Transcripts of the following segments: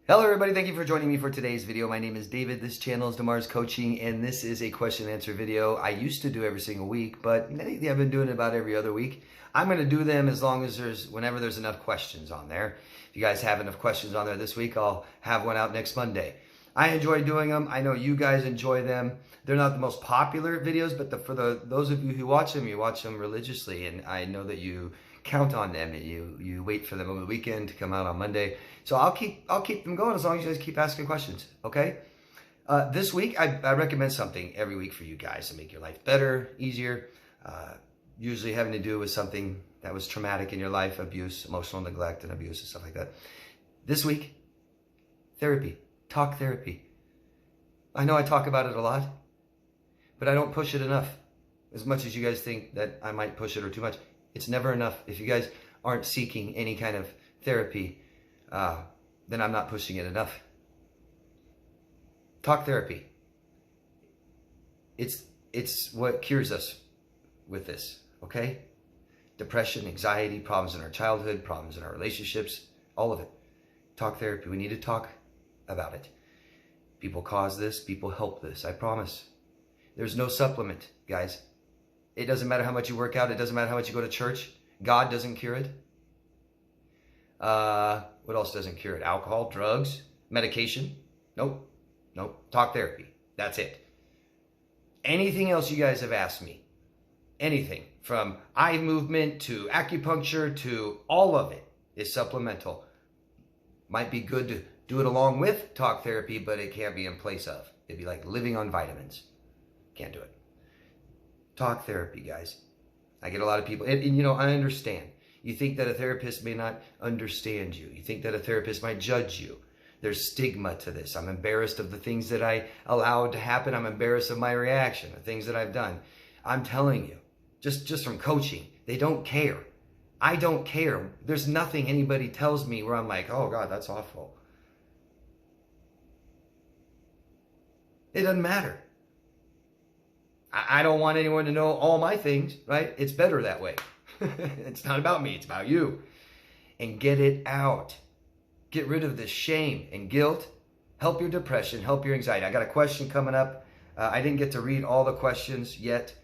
Hello everybody, thank you for joining me for today's video. My name is David, this channel is Damar's Coaching, and this is a question and answer video. I used to do every single week, but lately I've been doing it about every other week. I'm going to do them as long as whenever there's enough questions on there. If you guys have enough questions on there this week, I'll have one out next Monday. I enjoy doing them. I know you guys enjoy them. They're not the most popular videos, but for those of you who watch them, you watch them religiously, and I know that you count on them and you wait for them over the weekend to come out on Monday. So I'll keep them going as long as you guys keep asking questions, okay? This week, I recommend something every week for you guys to make your life better, easier, usually having to do with something that was traumatic in your life, abuse, emotional neglect and abuse and stuff like that. This week, therapy, talk therapy. I know I talk about it a lot, but I don't push it enough. As much as you guys think that I might push it or too much, it's never enough. If you guys aren't seeking any kind of therapy, then I'm not pushing it enough. Talk therapy. It's what cures us with this, okay? Depression, anxiety, problems in our childhood, problems in our relationships, all of it. Talk therapy. We need to talk about it. People cause this, people help this, I promise. There's no supplement, guys. It doesn't matter how much you work out. It doesn't matter how much you go to church. God doesn't cure it. What else doesn't cure it? Alcohol, drugs, medication. Nope. Talk therapy. That's it. Anything else you guys have asked me, anything from eye movement to acupuncture to all of it is supplemental. Might be good to do it along with talk therapy, but it can't be in place of. It'd be like living on vitamins. Can't do it. Talk therapy, guys. I get a lot of people, and you know, I understand. You think that a therapist may not understand you. You think that a therapist might judge you. There's stigma to this. I'm embarrassed of the things that I allowed to happen. I'm embarrassed of my reaction, the things that I've done. I'm telling you, just from coaching, they don't care. I don't care. There's nothing anybody tells me where I'm like, oh God, that's awful. It doesn't matter. I don't want anyone to know all my things, right? It's better that way. It's not about me, it's about you. And get it out. Get rid of this shame and guilt. Help your depression, help your anxiety. I got a question coming up. I didn't get to read all the questions yet.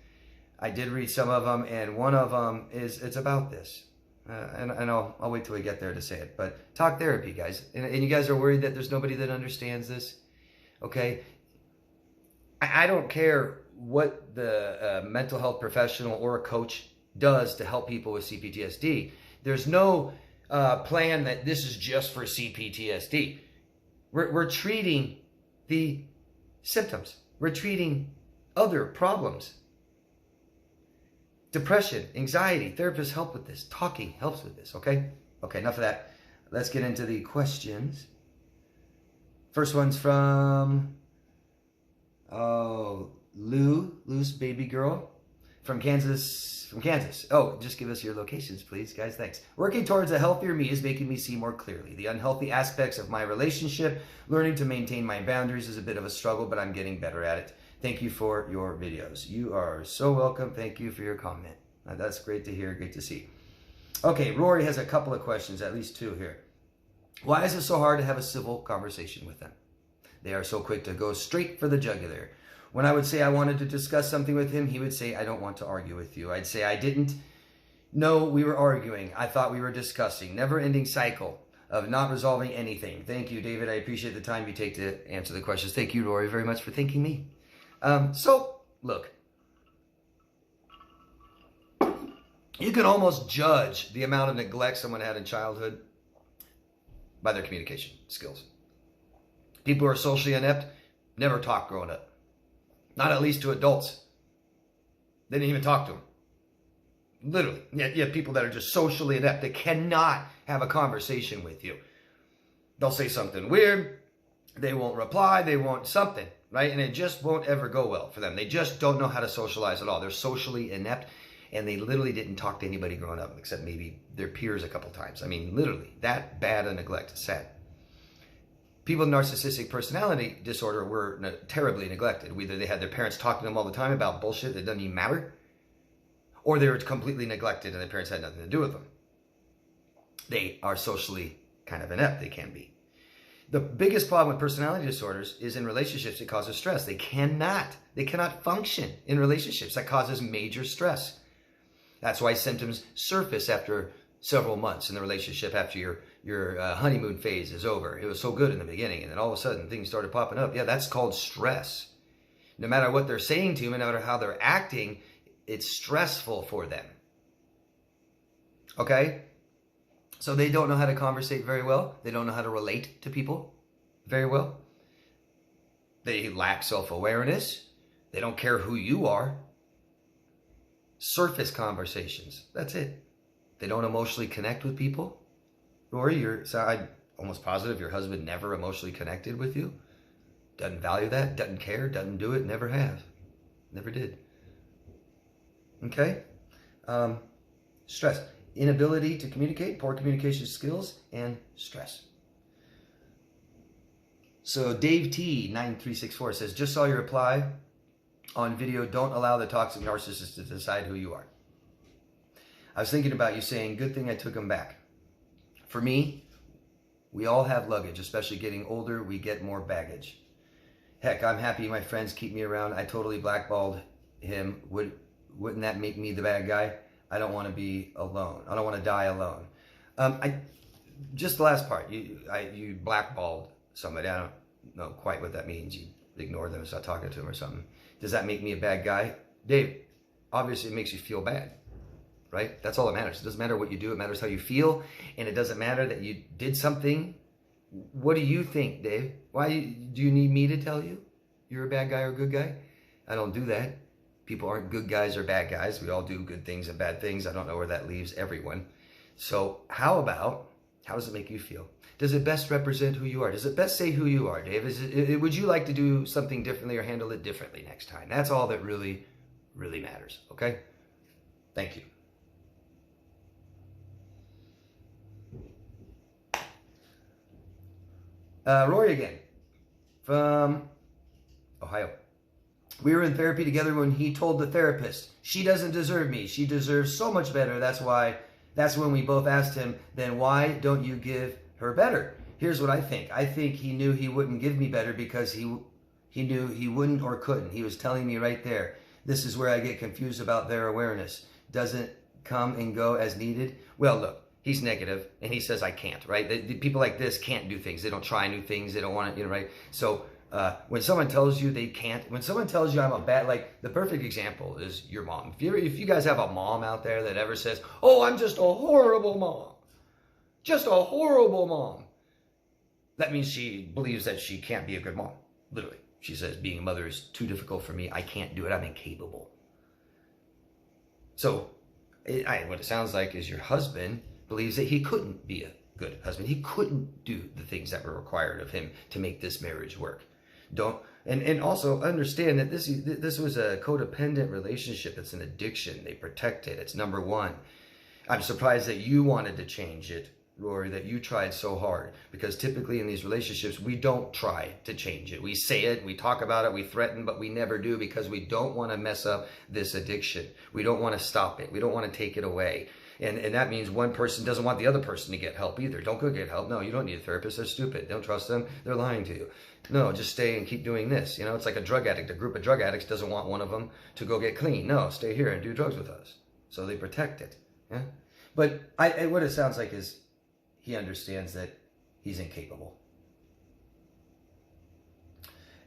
I did read some of them, and one of them it's about this. And I'll wait till we get there to say it. But talk therapy, guys. And you guys are worried that there's nobody that understands this, okay? I don't care what the mental health professional or a coach does to help people with CPTSD. There's no plan that this is just for CPTSD. We're treating the symptoms. We're treating other problems. Depression, anxiety, therapists help with this. Talking helps with this, okay? Okay, enough of that. Let's get into the questions. First one's from... Lou's baby girl from Kansas. Oh, just give us your locations, please, guys. Thanks. Working towards a healthier me is making me see more clearly the unhealthy aspects of my relationship. Learning to maintain my boundaries is a bit of a struggle, but I'm getting better at it. Thank you for your videos. You are so welcome. Thank you for your comment. That's great to hear. Great to see. Okay, Rory has a couple of questions, at least two here. Why is it so hard to have a civil conversation with them? They are so quick to go straight for the jugular. When I would say I wanted to discuss something with him, he would say, I don't want to argue with you. I'd say I didn't know we were arguing. I thought we were discussing. Never-ending cycle of not resolving anything. Thank you, David. I appreciate the time you take to answer the questions. Thank you, Rory, very much for thanking me. So, look. You can almost judge the amount of neglect someone had in childhood by their communication skills. People who are socially inept never talk growing up. Not at least to adults. They didn't even talk to them. Literally. You have people that are just socially inept. They cannot have a conversation with you. They'll say something weird. They won't reply. They won't something, right? And it just won't ever go well for them. They just don't know how to socialize at all. They're socially inept, and they literally didn't talk to anybody growing up except maybe their peers a couple times. I mean, literally, that bad a neglect is sad. People with narcissistic personality disorder were terribly neglected. Either they had their parents talking to them all the time about bullshit that doesn't even matter, or they were completely neglected and their parents had nothing to do with them. They are socially kind of inept, they can be. The biggest problem with personality disorders is in relationships, it causes stress. They cannot function in relationships. That causes major stress. That's why symptoms surface after several months in the relationship, after your honeymoon phase is over. It was so good in the beginning, and then all of a sudden things started popping up. Yeah, that's called stress. No matter what they're saying to you, no matter how they're acting, it's stressful for them. Okay? So they don't know how to conversate very well. They don't know how to relate to people very well. They lack self-awareness. They don't care who you are. Surface conversations. That's it. They don't emotionally connect with people. Or I'm almost positive your husband never emotionally connected with you. Doesn't value that, doesn't care, doesn't do it, never have. Never did. Okay? Stress. Inability to communicate, poor communication skills, and stress. So Dave T 9364 says, just saw your reply on video. Don't allow the toxic narcissist to decide who you are. I was thinking about you saying, good thing I took him back. For me, we all have luggage, especially getting older, we get more baggage. Heck, I'm happy my friends keep me around. I totally blackballed him. Wouldn't that make me the bad guy? I don't want to be alone. I don't want to die alone. Just the last part, you blackballed somebody. I don't know quite what that means. You ignore them and start talking to them or something. Does that make me a bad guy? Dave, obviously it makes you feel bad, right? That's all that matters. It doesn't matter what you do. It matters how you feel. And it doesn't matter that you did something. What do you think, Dave? Do you need me to tell you you're a bad guy or a good guy? I don't do that. People aren't good guys or bad guys. We all do good things and bad things. I don't know where that leaves everyone. So how does it make you feel? Does it best represent who you are? Does it best say who you are, Dave? Would you like to do something differently or handle it differently next time? That's all that really, really matters, okay? Thank you. Rory again, from Ohio. We were in therapy together when he told the therapist, she doesn't deserve me. She deserves so much better. That's when we both asked him, then why don't you give her better? Here's what I think. I think he knew he wouldn't give me better because he knew he wouldn't or couldn't. He was telling me right there. This is where I get confused about their awareness. Doesn't come and go as needed. Well, look. He's negative, and he says, I can't, right? The people like this can't do things. They don't try new things. They don't want to, right? So when someone tells you they can't, when someone tells you I'm a bad, like the perfect example is your mom. If you guys have a mom out there that ever says, oh, I'm just a horrible mom. Just a horrible mom. That means she believes that she can't be a good mom. Literally. She says, being a mother is too difficult for me. I can't do it. I'm incapable. So what it sounds like is your husband believes that he couldn't be a good husband. He couldn't do the things that were required of him to make this marriage work. And also understand that this was a codependent relationship. It's an addiction. They protect it. It's number one. I'm surprised that you wanted to change it, Rory, that you tried so hard, because typically in these relationships, we don't try to change it. We say it, we talk about it, we threaten, but we never do because we don't want to mess up this addiction. We don't want to stop it. We don't want to take it away. And that means one person doesn't want the other person to get help either. Don't go get help. No, you don't need a therapist. They're stupid. Don't trust them. They're lying to you. No, just stay and keep doing this. You know, it's like a drug addict. A group of drug addicts doesn't want one of them to go get clean. No, stay here and do drugs with us. So they protect it. Yeah. But what it sounds like is he understands that he's incapable.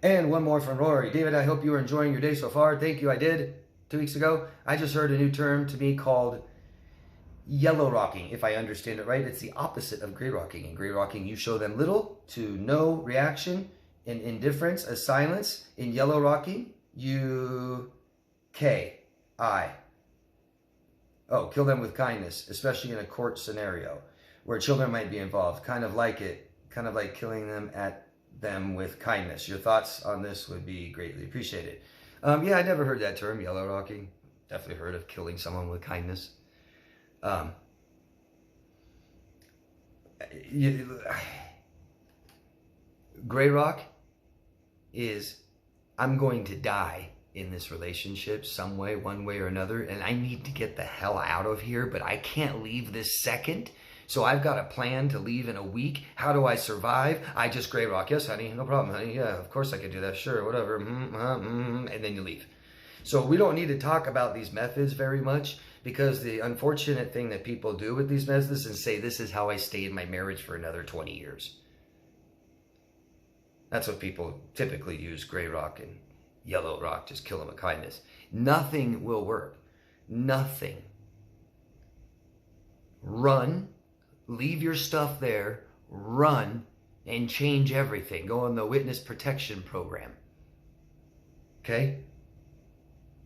And one more from Rory. David, I hope you are enjoying your day so far. Thank you. I did 2 weeks ago. I just heard a new term to me called yellow rocking, if I understand it right. It's the opposite of gray rocking. In gray rocking, you show them little to no reaction and indifference as silence. In yellow rocking, you kill them with kindness, especially in a court scenario where children might be involved. Kind of like killing them with kindness. Your thoughts on this would be greatly appreciated. Yeah, I never heard that term, yellow rocking. Definitely heard of killing someone with kindness. Gray rock is, I'm going to die in this relationship some way, one way or another, and I need to get the hell out of here, but I can't leave this second So I've got a plan to leave in a week. How do I survive? I just gray rock. Yes, honey. No problem, honey. Yeah, of course I can do that. Sure, whatever. And then you leave. So we don't need to talk about these methods very much, because the unfortunate thing that people do with these methods is say, this is how I stay in my marriage for another 20 years. That's what people typically use, gray rock and yellow rock, just kill them with kindness. Nothing will work. Nothing. Run, leave your stuff there, run, and change everything. Go on the witness protection program. Okay?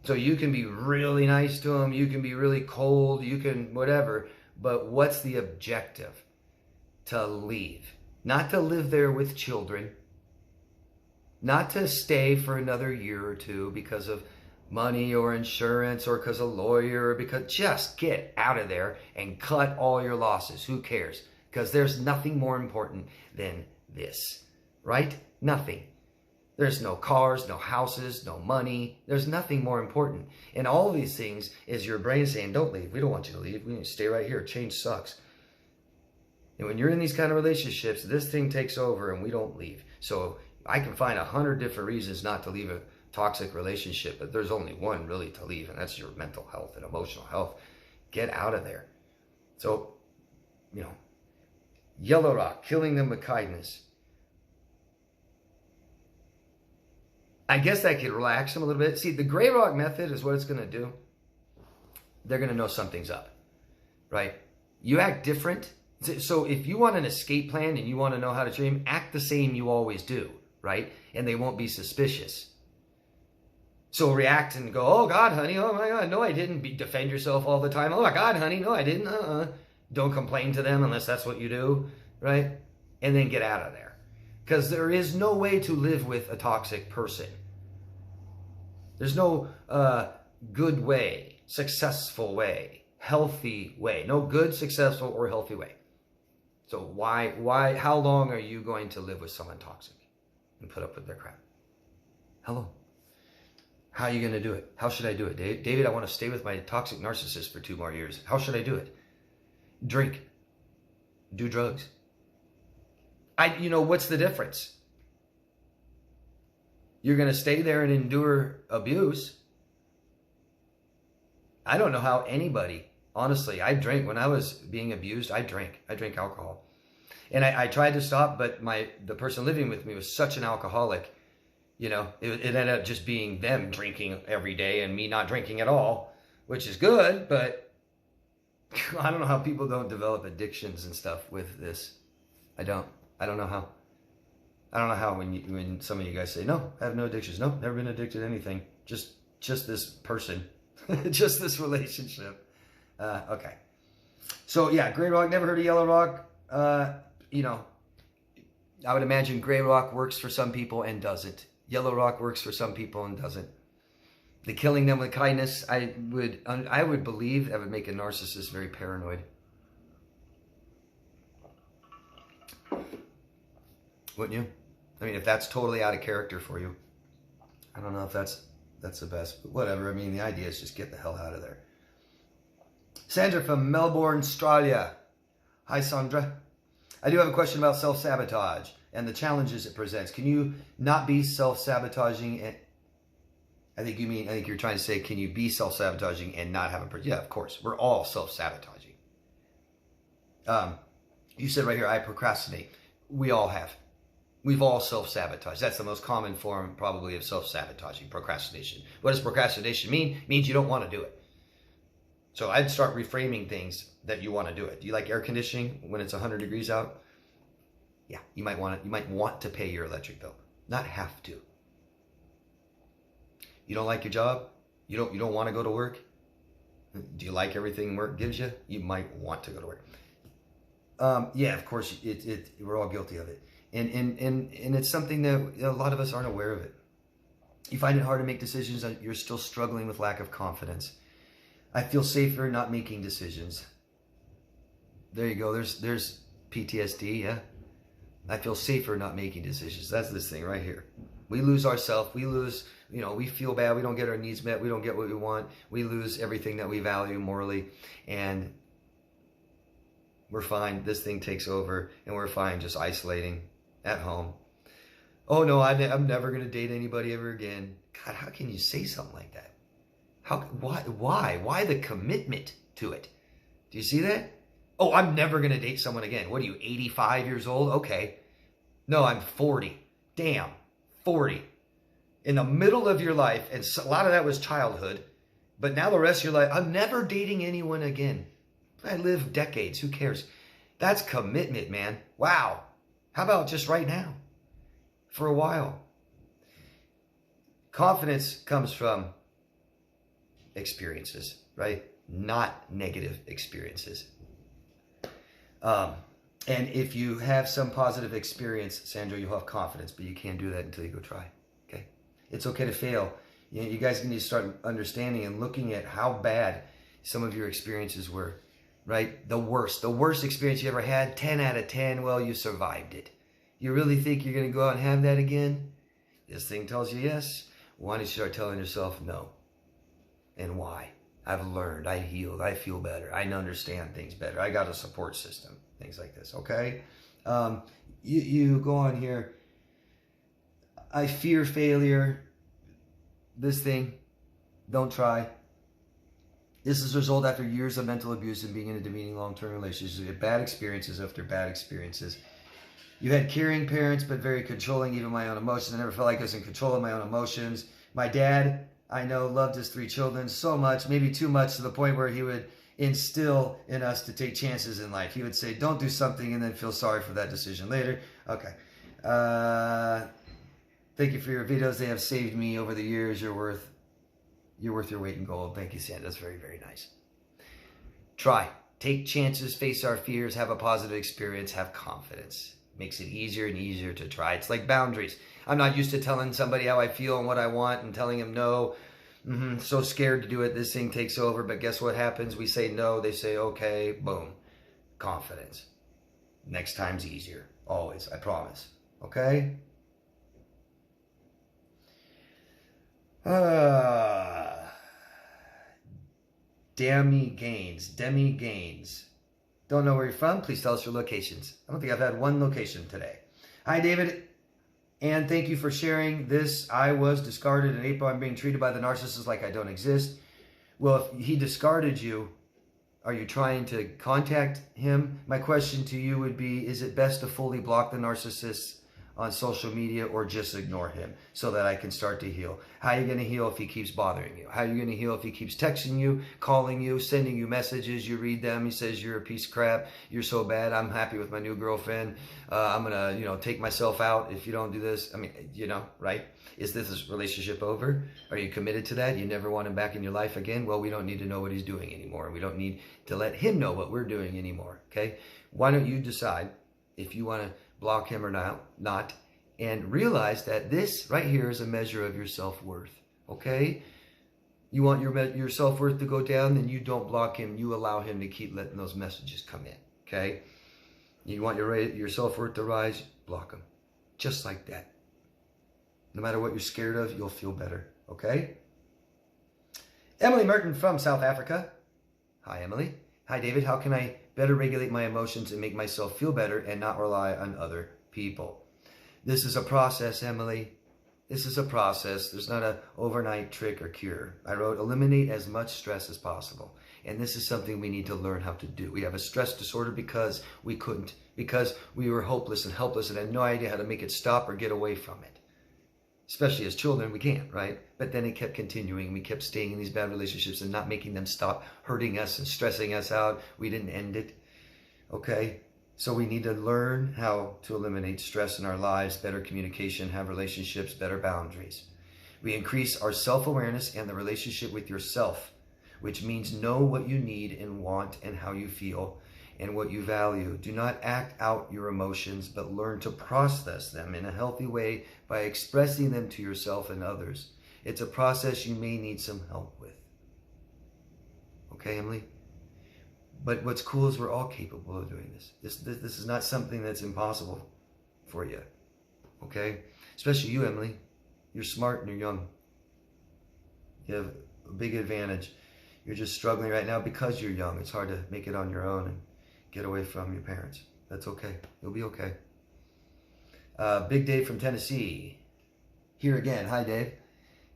So you can be really nice to them, you can be really cold, you can whatever, but what's the objective? To leave. Not to live there with children. Not to stay for another year or two because of money or insurance or because of a lawyer, or because just get out of there and cut all your losses. Who cares? Because there's nothing more important than this, right? Nothing. There's no cars, no houses, no money. There's nothing more important. And all these things is your brain saying, don't leave. We don't want you to leave. We need to stay right here. Change sucks. And when you're in these kind of relationships, this thing takes over and we don't leave. So I can find 100 different reasons not to leave a toxic relationship, but there's only one really to leave, and that's your mental health and emotional health. Get out of there. So, you know, yellow rock, killing them with kindness. I guess that could relax them a little bit. See, the gray rock method is what it's going to do. They're going to know something's up, right? You act different. So if you want an escape plan and you want to know how to dream, act the same you always do, right? And they won't be suspicious. So react and go, oh God, honey, oh my God, no I didn't. Defend yourself all the time. Oh my God, honey, no I didn't. Don't complain to them unless that's what you do, right? And then get out of there. Because there is no way to live with a toxic person. There's no good way, successful way, healthy way. No good, successful, or healthy way. So why, how long are you going to live with someone toxic and put up with their crap? How long? How are you going to do it? How should I do it? David, I want to stay with my toxic narcissist for 2 more years. How should I do it? Drink. Do drugs. You know, what's the difference? You're going to stay there and endure abuse. I don't know how anybody, honestly, I drank when I was being abused. I drank alcohol. And I tried to stop, but the person living with me was such an alcoholic. You know, it ended up just being them drinking every day and me not drinking at all, which is good, but I don't know how people don't develop addictions and stuff with this. I don't know how. I don't know how when some of you guys say, no, I have no addictions. No, never been addicted to anything. Just this person. Just this relationship. Okay. So yeah, gray rock, never heard of yellow rock. You know, I would imagine gray rock works for some people and doesn't. Yellow rock works for some people and doesn't. The killing them with kindness, I would believe that would make a narcissist very paranoid. Wouldn't you? I mean, if that's totally out of character for you. I don't know if that's the best, but whatever. I mean, the idea is just get the hell out of there. Sandra from Melbourne, Australia. Hi, Sandra. I do have a question about self-sabotage and the challenges it presents. Can you not be self-sabotaging? And I think you're trying to say, can you be self-sabotaging and not have a... Yeah, of course. We're all self-sabotaging. You said right here, I procrastinate. We all have. We've all self-sabotaged. That's the most common form probably of self-sabotaging, procrastination. What does procrastination mean? It means you don't want to do it. So I'd start reframing things that you want to do it. Do you like air conditioning when it's 100 degrees out? Yeah, you might want to pay your electric bill. Not have to. You don't like your job? You don't want to go to work? Do you like everything work gives you? You might want to go to work. Yeah, of course, we're all guilty of it. And it's something that a lot of us aren't aware of it. You find it hard to make decisions. You're still struggling with lack of confidence. I feel safer not making decisions. There you go. There's PTSD, yeah? I feel safer not making decisions. That's this thing right here. We lose ourselves. We lose, we feel bad. We don't get our needs met. We don't get what we want. We lose everything that we value morally. And We're fine. This thing takes over, and we're fine just isolating at home. Oh no, I'm never going to date anybody ever again. God, how can you say something like that? Why the commitment to it? Do you see that? Oh, I'm never going to date someone again. What are you, 85 years old? Okay. No, I'm 40. Damn, 40. In the middle of your life, and a lot of that was childhood, but now the rest of your life, I'm never dating anyone again. I live decades. Who cares? That's commitment, man. Wow. How about just right now? For a while. Confidence comes from experiences, right? Not negative experiences. And if you have some positive experience, Sandra, you'll have confidence, but you can't do that until you go try. Okay? It's okay to fail. You guys need to start understanding and looking at how bad some of your experiences were, right? The worst experience you ever had, 10 out of 10, well, you survived it. You really think you're going to go out and have that again? This thing tells you yes. Why don't you start telling yourself no? And why? I've learned, I healed, I feel better, I understand things better, I got a support system, things like this, okay? You go on here, I fear failure, this thing, don't try. This is a result after years of mental abuse and being in a demeaning long-term relationship. You get bad experiences after bad experiences. You had caring parents, but very controlling, even my own emotions. I never felt like I was in control of my own emotions. My dad, I know, loved his 3 children so much, maybe too much, to the point where he would instill in us to take chances in life. He would say, don't do something and then feel sorry for that decision later. Okay. Thank you for your videos. They have saved me over the years. You're worth your weight in gold. Thank you, Sandra. That's very, very nice. Try. Take chances, face our fears, have a positive experience, have confidence. Makes it easier and easier to try. It's like boundaries. I'm not used to telling somebody how I feel and what I want and telling them no. So scared to do it. This thing takes over. But guess what happens? We say no. They say okay. Boom. Confidence. Next time's easier. Always. I promise. Okay? Demi Gaines. Don't know where you're from? Please tell us your locations. I don't think I've had one location today. Hi, David. And thank you for sharing this. I was discarded in April. I'm being treated by the narcissist like I don't exist. Well, if he discarded you, are you trying to contact him? My question to you would be, is it best to fully block the narcissist on social media or just ignore him so that I can start to heal? How are you going to heal if he keeps bothering you? How are you going to heal if he keeps texting you, calling you, sending you messages? You read them. He says, you're a piece of crap. You're so bad. I'm happy with my new girlfriend. I'm going to, take myself out if you don't do this. I mean, right? Is this relationship over? Are you committed to that? You never want him back in your life again? Well, we don't need to know what he's doing anymore. We don't need to let him know what we're doing anymore. Okay? Why don't you decide if you want to block him or not, and realize that this right here is a measure of your self-worth, okay? You want your self-worth to go down, then you don't block him. You allow him to keep letting those messages come in, okay? You want your self-worth to rise, block him. Just like that. No matter what you're scared of, you'll feel better, okay? Emily Merton from South Africa. Hi, Emily. Hi, David. How can I better regulate my emotions and make myself feel better and not rely on other people? This is a process, Emily. This is a process. There's not an overnight trick or cure. I wrote, eliminate as much stress as possible. And this is something we need to learn how to do. We have a stress disorder because we couldn't, because we were hopeless and helpless and had no idea how to make it stop or get away from it. Especially as children, we can't, right? But then it kept continuing. We kept staying in these bad relationships and not making them stop hurting us and stressing us out. We didn't end it, okay? So we need to learn how to eliminate stress in our lives, better communication, have relationships, better boundaries. We increase our self-awareness and the relationship with yourself, which means know what you need and want and how you feel and what you value. Do not act out your emotions, but learn to process them in a healthy way by expressing them to yourself and others. It's a process you may need some help with. Okay, Emily? But what's cool is we're all capable of doing this. This is not something that's impossible for you. Okay? Especially you, Emily. You're smart and you're young. You have a big advantage. You're just struggling right now because you're young. It's hard to make it on your own and Get away from your parents. That's okay. You'll be okay. Big Dave from Tennessee. Here again. Hi, Dave.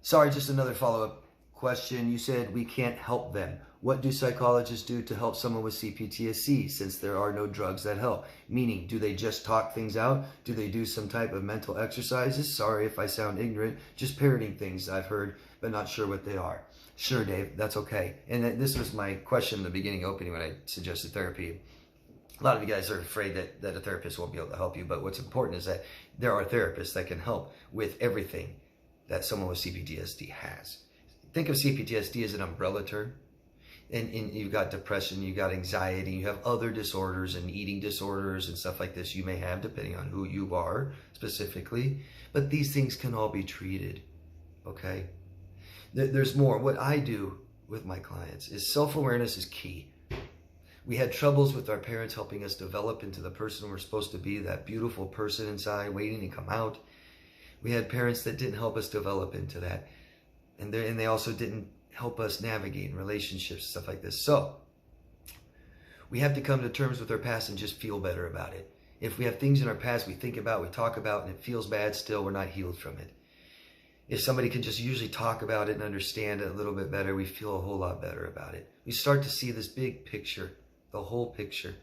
Sorry, just another follow-up question. You said we can't help them. What do psychologists do to help someone with CPTSD since there are no drugs that help? Meaning, do they just talk things out? Do they do some type of mental exercises? Sorry if I sound ignorant. Just parroting things I've heard, but not sure what they are. Sure, Dave. That's okay. And this was my question in the beginning opening when I suggested therapy. A lot of you guys are afraid that a therapist won't be able to help you, but what's important is that there are therapists that can help with everything that someone with CPTSD has. Think of CPTSD as an umbrella term. And you've got depression, you've got anxiety, you have other disorders and eating disorders and stuff like this you may have depending on who you are specifically. But these things can all be treated, okay? There's more. What I do with my clients is self-awareness is key. We had troubles with our parents helping us develop into the person we're supposed to be, that beautiful person inside waiting to come out. We had parents that didn't help us develop into that. And they also didn't help us navigate in relationships, stuff like this. So we have to come to terms with our past and just feel better about it. If we have things in our past we think about, we talk about, and it feels bad still, we're not healed from it. If somebody can just usually talk about it and understand it a little bit better, we feel a whole lot better about it. We start to see this big picture, the whole picture.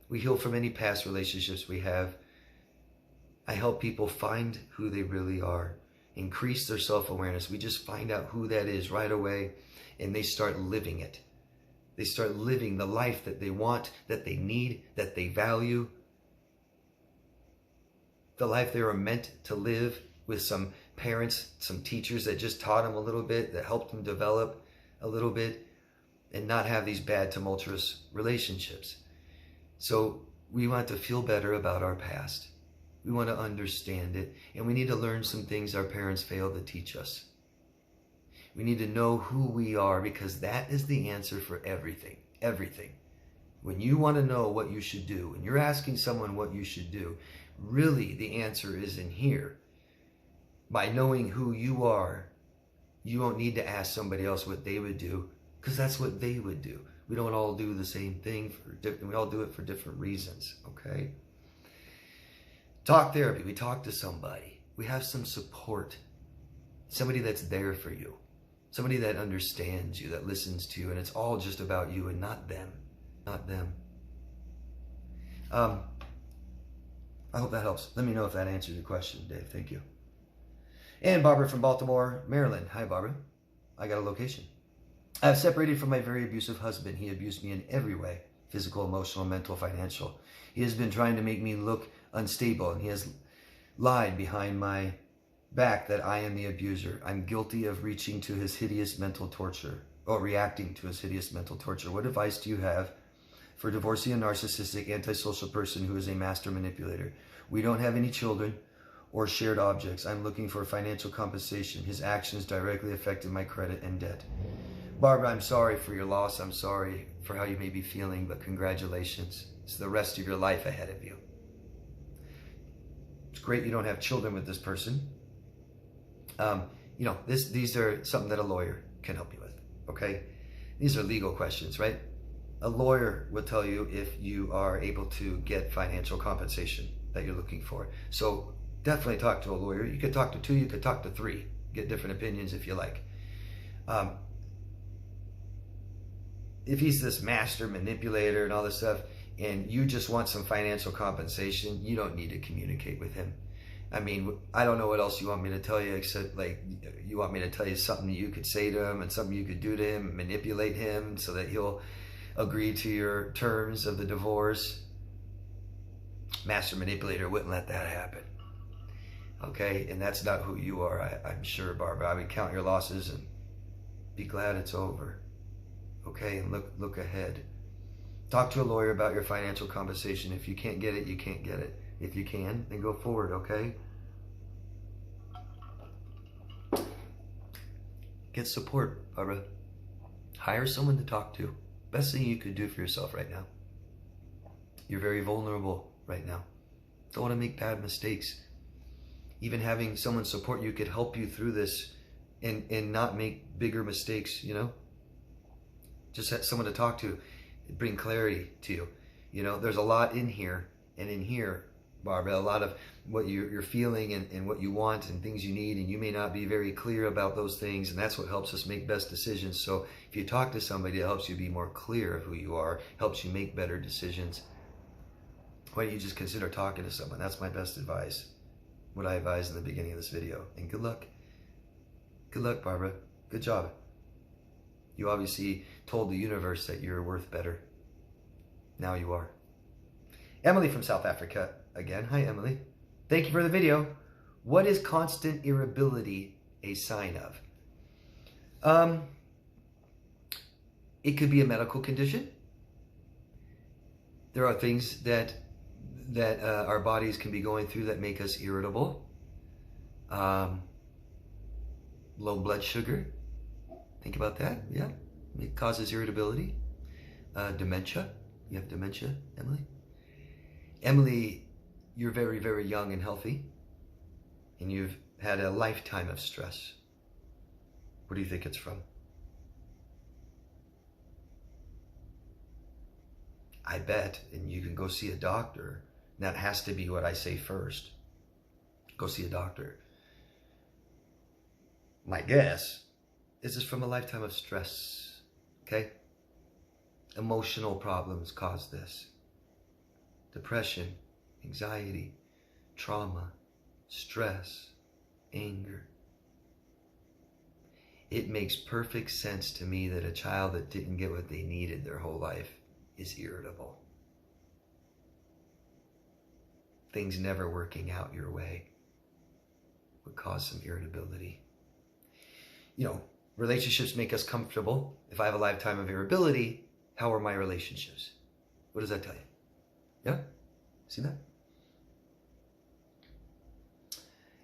We heal from any past relationships we have. I help people find who they really are. Increase their self-awareness. We just find out who that is right away, and they start living it. They start living the life that they want, that they need, that they value. The life they were meant to live, with some parents, some teachers that just taught them a little bit, that helped them develop a little bit, and not have these bad, tumultuous relationships. So we want to feel better about our past. We want to understand it, and we need to learn some things our parents failed to teach us. We need to know who we are, because that is the answer for everything. Everything. When you want to know what you should do, when you're asking someone what you should do, really the answer is in here. By knowing who you are, you won't need to ask somebody else what they would do, because that's what they would do. We don't all do the same thing. We all do it for different reasons, okay? Talk therapy. We talk to somebody. We have some support. Somebody that's there for you. Somebody that understands you, that listens to you, and it's all just about you and not them. Not them. I hope that helps. Let me know if that answers your question, Dave. Thank you. And Barbara from Baltimore, Maryland. Hi, Barbara. I got a location. I've separated from my very abusive husband. He abused me in every way. Physical, emotional, mental, financial. He has been trying to make me look unstable, and he has lied behind my back that I am the abuser. I'm guilty of reaching to his hideous mental torture, or reacting to his hideous mental torture. What advice do you have for divorcing a narcissistic, antisocial person who is a master manipulator? We don't have any children or shared objects. I'm looking for financial compensation. His actions directly affected my credit and debt. Barbara, I'm sorry for your loss. I'm sorry for how you may be feeling, but congratulations. It's the rest of your life ahead of you. It's great you don't have children with this person. These are something that a lawyer can help you with, okay? These are legal questions, right? A lawyer will tell you if you are able to get financial compensation that you're looking for. So definitely talk to a lawyer. You could talk to 2, you could talk to 3. Get different opinions if you like. If he's this master manipulator and all this stuff, and you just want some financial compensation, you don't need to communicate with him. I mean, I don't know what else you want me to tell you, except like you want me to tell you something you could say to him and something you could do to him, manipulate him so that he'll agree to your terms of the divorce. Master manipulator wouldn't let that happen. Okay, and that's not who you are, I'm sure, Barbara. I would count your losses and be glad it's over. Okay, and look ahead. Talk to a lawyer about your financial compensation. If you can't get it, you can't get it. If you can, then go forward, okay? Get support, Barbara. Hire someone to talk to. Best thing you could do for yourself right now. You're very vulnerable right now. Don't want to make bad mistakes. Even having someone support you could help you through this and not make bigger mistakes, you know? Just have someone to talk to. bring clarity to you. You know, there's a lot in here, and in here, Barbara, a lot of what you're feeling and what you want and things you need, and you may not be very clear about those things, and that's what helps us make best decisions. So if you talk to somebody, it helps you be more clear of who you are, helps you make better decisions. Why don't you just consider talking to someone? That's my best advice, what I advised in the beginning of this video. And good luck. Good luck, Barbara. Good job. You obviously told the universe that you're worth better. Now you are. Emily from South Africa again. Hi, Emily. Thank you for the video. What is constant irritability a sign of? It could be a medical condition. There are things that our bodies can be going through that make us irritable. Low blood sugar. Think about that. Yeah, it causes irritability. Dementia. You have dementia, Emily? Emily, you're very, very young and healthy, and you've had a lifetime of stress. What do you think it's from? I bet, and you can go see a doctor. That has to be what I say first. Go see a doctor. My guess is it's from a lifetime of stress, okay? Emotional problems cause this. Depression, anxiety, trauma, stress, anger. It makes perfect sense to me that a child that didn't get what they needed their whole life is irritable. Things never working out your way would cause some irritability. You know, relationships make us comfortable. If I have a lifetime of irritability, how are my relationships? What does that tell you? Yeah? See that?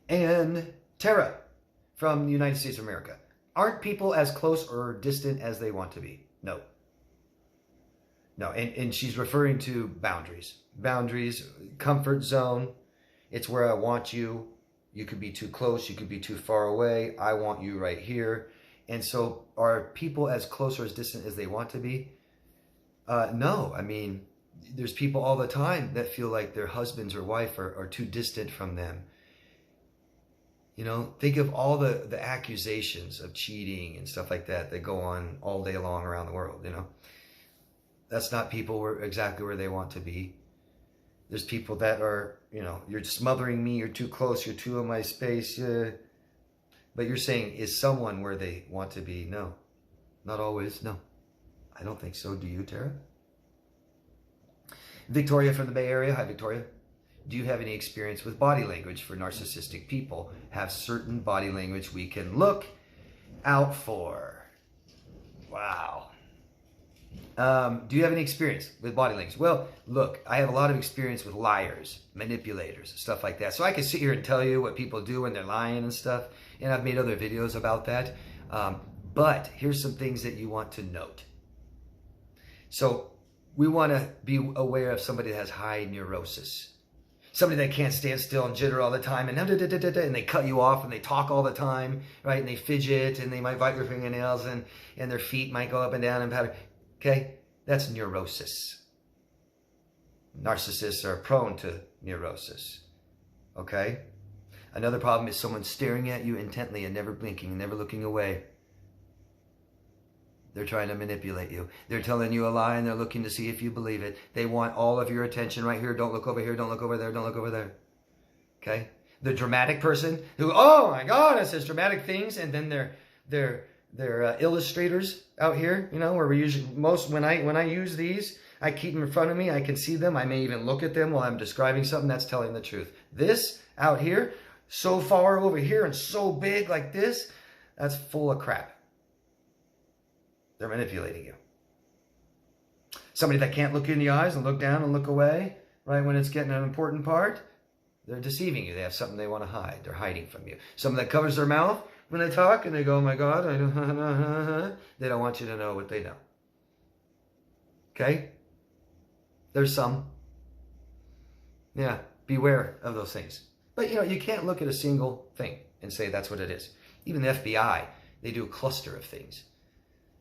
And Tara from the United States of America. Aren't people as close or distant as they want to be? No. No, and she's referring to boundaries. Boundaries, comfort zone. It's where I want you. You could be too close. You could be too far away. I want you right here. And so are people as close or as distant as they want to be? No. I mean, there's people all the time that feel like their husbands or wife are too distant from them. You know, think of all the accusations of cheating and stuff like that go on all day long around the world, you know. That's not people exactly where they want to be. There's people that are, you know, you're smothering me, you're too close, you're too in my space. But you're saying, is someone where they want to be? No, not always, no. I don't think so. Do you, Tara? Victoria from the Bay Area. Hi, Victoria. Do you have any experience with body language for narcissistic people? Have certain body language we can look out for? Wow. Do you have any experience with body language? Well, look, I have a lot of experience with liars, manipulators, stuff like that. So I can sit here and tell you what people do when they're lying and stuff. And I've made other videos about that. But here's some things that you want to note. So we want to be aware of somebody that has high neurosis. Somebody that can't stand still and jitter all the time and they cut you off and they talk all the time, right? And they fidget and they might bite their fingernails and their feet might go up and down and patter. Okay? That's neurosis. Narcissists are prone to neurosis. Okay? Another problem is someone staring at you intently and never blinking and never looking away. They're trying to manipulate you. They're telling you a lie and they're looking to see if you believe it. They want all of your attention right here. Don't look over here. Don't look over there. Don't look over there. Okay? The dramatic person who, oh my God, it says dramatic things, and then they're illustrators out here, you know, where we usually when I use these, I keep them in front of me. I can see them. I may even look at them while I'm describing something. That's telling the truth. This out here, so far over here and so big like this, that's full of crap. They're manipulating you. Somebody that can't look you in the eyes and look down and look away, right, when it's getting an important part, they're deceiving you. They have something they want to hide. They're hiding from you. Someone that covers their mouth when they talk and they go, oh my God, I don't, they don't want you to know what they know. Okay? There's some. Yeah, beware of those things. But, you know, you can't look at a single thing and say that's what it is. Even the FBI, they do a cluster of things.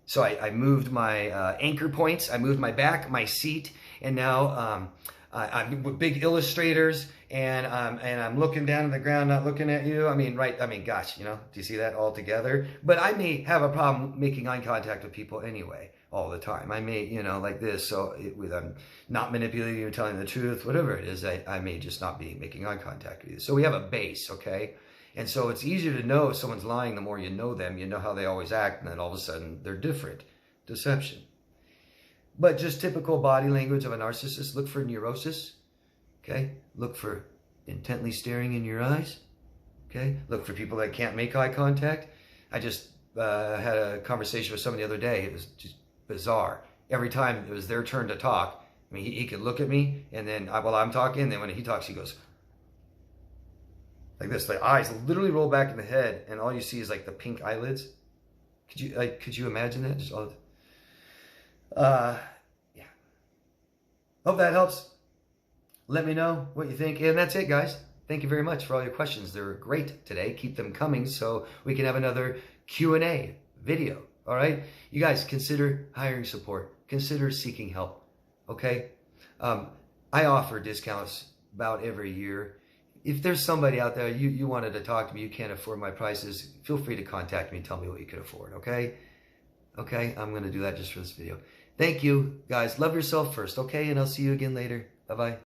So I moved my anchor points, I moved my back, my seat, and now I'm with big illustrators, and I'm looking down at the ground, not looking at you. I mean, right? I mean, gosh, you know, do you see that all together? But I may have a problem making eye contact with people anyway, all the time. I may, you know, like this. So with I'm not manipulating you, telling the truth, whatever it is, I may just not be making eye contact with you. So we have a base, okay? And so it's easier to know if someone's lying the more you know them. You know how they always act, and then all of a sudden they're different. Deception. But just typical body language of a narcissist. Look for neurosis. Okay? Look for intently staring in your eyes. Okay? Look for people that can't make eye contact. I just had a conversation with someone the other day. It was just bizarre. Every time it was their turn to talk, I mean, he could look at me, and then while I'm talking, and then when he talks, he goes like this. The eyes literally roll back in the head, and all you see is like the pink eyelids. Could you imagine that? Just all. Yeah. Hope that helps. Let me know what you think. And that's it, guys. Thank you very much for all your questions. They're great today. Keep them coming so we can have another Q&A video. All right? You guys, consider hiring support. Consider seeking help. Okay? I offer discounts about every year. If there's somebody out there, you wanted to talk to me, you can't afford my prices, feel free to contact me and tell me what you can afford, okay? Okay, I'm going to do that just for this video. Thank you, guys. Love yourself first, okay? And I'll see you again later. Bye-bye.